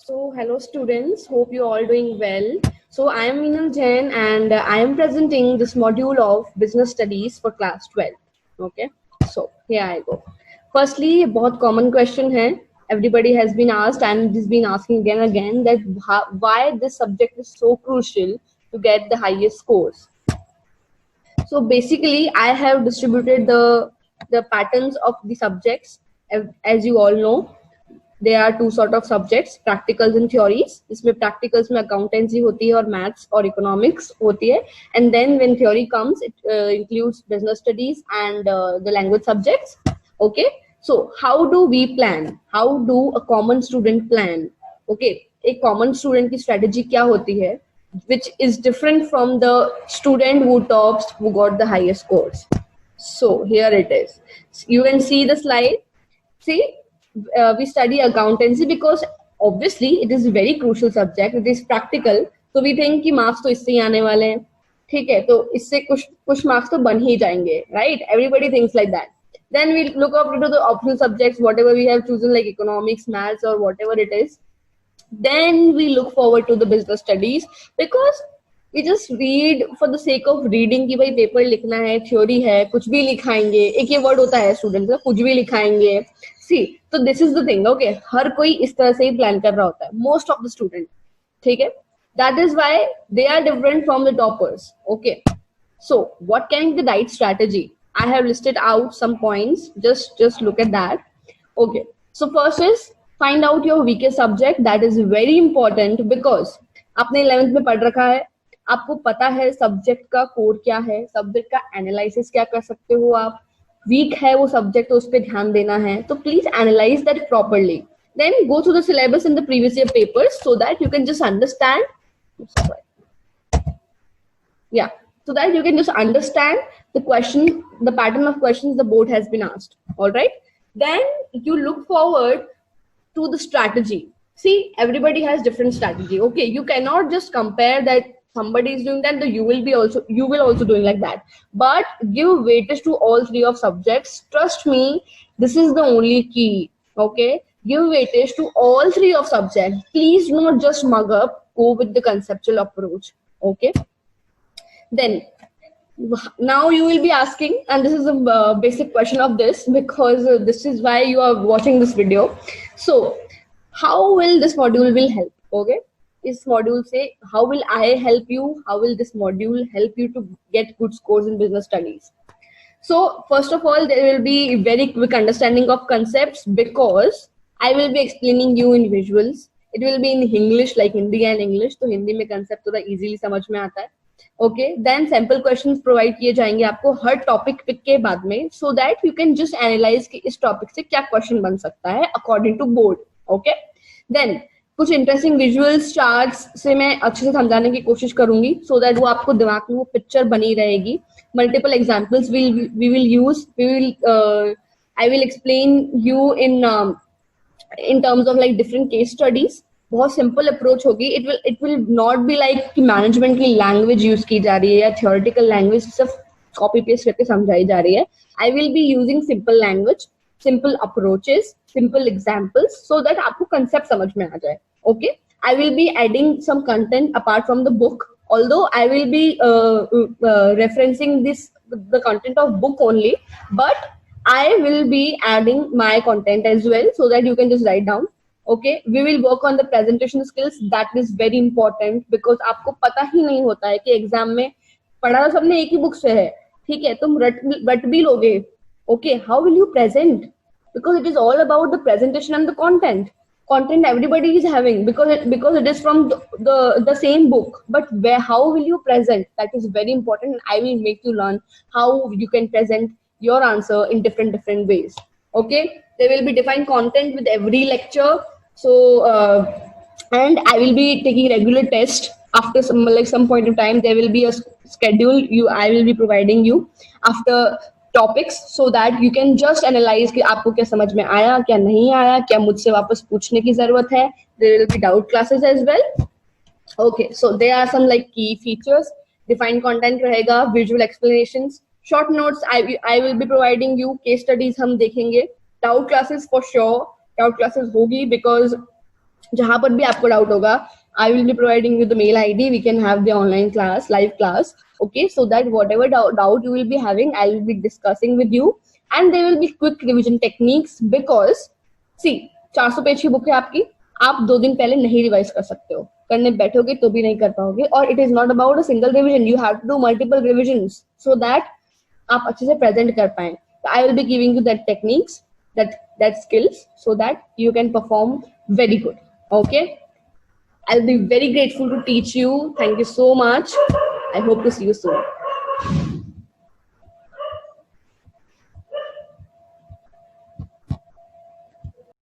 So, hello students, hope you all doing well. So, I am Meenal Jain and I am presenting this module of Business Studies for class 12. Okay, so here I go. Firstly, ये बहुत common question है. Everybody has been asked and has been asking again and again that why this subject is so crucial to get the highest scores. So basically, I have distributed the patterns of the subjects as you all know. There are two sort of subjects, practicals and theories. इसमें practicals में accountancy होती है और maths और economics होती है. And then when theory comes, it includes business studies and the language subjects. Okay. So how do we plan? How do a common student plan? Okay. एक common student की strategy क्या होती है? Which is different from the student who tops, who got the highest scores. So here it is. You can see the slide. See, we study accountancy because obviously it is a very crucial subject. It is practical. So we think कि marks तो इससे ही आने वाले हैं. ठीक है, तो इससे कुछ marks तो बन ही जाएंगे, right? Everybody thinks like that. Then we look up into the optional subjects, whatever we have chosen, like economics, maths, or whatever it is. Then we look forward to the business studies because we just read for the sake of reading कि भाई paper लिखना है, theory है, कुछ भी लिखाएंगे. एक ये word होता है स्टूडेंट का, कुछ भी लिखाएंगे. सी, तो this is the thing. Okay, हर कोई इस तरह से ही प्लान कर रहा होता है, मोस्ट ऑफ द स्टूडेंट. ठीक है, that is why they are different from the toppers. Okay, so what can be the right strategy? I have listed out some points. Just look at that. Okay, so first is find out your weakest subject. That is very important because आपने 11th में पढ़ रखा है, आपको पता है subject का core क्या है, सब्जेक्ट का एनालिसिस क्या कर सकते हो आप. वीक है वो सब्जेक्ट तो उस पर ध्यान देना है, तो please analyze that properly. Then go through the syllabus in the previous year papers so that you can just understand. Yeah, so that you can just understand the pattern of questions the board has been asked. All right, then you look forward to the strategy. See, everybody has different strategy. Okay, you cannot just compare that somebody is doing that, so you will also doing like that. But give weightage to all three of subjects. Trust me, this is the only key. Okay, give weightage to all three of subjects. Please do not just mug up, go with the conceptual approach. Okay, then now you will be asking, and this is a basic question of this because this is why you are watching this video. So how will this module will help? Okay, this module say how will I help you, how will this module help you to get good scores in business studies. So first of all, there will be very quick understanding of concepts because I will be explaining you in visuals. It will be in English, like Hindi and English. तो हिंदी में concept थोड़ा easily समझ में आता है. Okay, then sample questions provide किए जाएंगे आपको हर टॉपिक पिक के बाद में, so that you can just analyze कि इस टॉपिक से क्या क्वेश्चन बन सकता है according to board. Okay, then कुछ इंटरेस्टिंग विजुअल्स चार्ट्स से मैं अच्छे से समझाने की कोशिश करूंगी सो दैट वो आपको दिमाग में वो पिक्चर बनी रहेगी. Multiple examples we will use, I will explain you in terms of like different case studies. बहुत सिंपल अप्रोच होगी. It will not be like कि मैनेजमेंट की लैंग्वेज यूज की जा रही है या थियोरेटिकल लैंग्वेज सिर्फ कॉपी पेस्ट करके समझाई जा रही है. I will be using simple language, simple approaches, simple examples so that आपको कंसेप्ट समझ में आ जाए. Okay, I will B adding some content apart from the book, although I will be referencing the content of book only, but I will be adding my content as well so that you can just write down. Okay, we will work on the presentation skills. That is very important because आपको पता ही नहीं होता है कि exam में पढ़ा तो सबने एक ही बुक से है, ठीक है, तुम रट भी लोगे. Okay, how will you present? Because it is all about the presentation and the content everybody is having because it is from the same book, but how will you present? That is very important, and I will make you learn how you can present your answer in different ways. Okay, there will be defined content with every lecture. So and I will be taking regular tests after some point of time. There will be a schedule I will be providing you after topics so that you can just analyze कि आपको क्या समझ में आया, क्या नहीं आया, क्या मुझसे वापस पूछने की जरूरत है. There will be doubt classes as well. Okay, so there are some like key features. Defined content रहेगा, visual explanations, short notes I will be providing you, case studies हम देखेंगे, doubt classes for sure, doubt classes होगी because जहां पर भी आपको doubt होगा, I will be providing you the mail ID. We can have the online class, live class. Okay, so that whatever doubt you will be having, I will be discussing with you, and there will be quick revision techniques. Because see, 400 page की book है आपकी, आप 2 दिन पहले नहीं revise कर सकते हो, करने बैठोगे तो भी नहीं कर पाओगे. और it is not about a single revision, you have to do multiple revisions so that आप अच्छे से प्रेजेंट कर पाए. I will be giving you that techniques, that skills, so that you can perform very good. Okay, I'll be very grateful to teach you. Thank you so much. I hope to see you soon.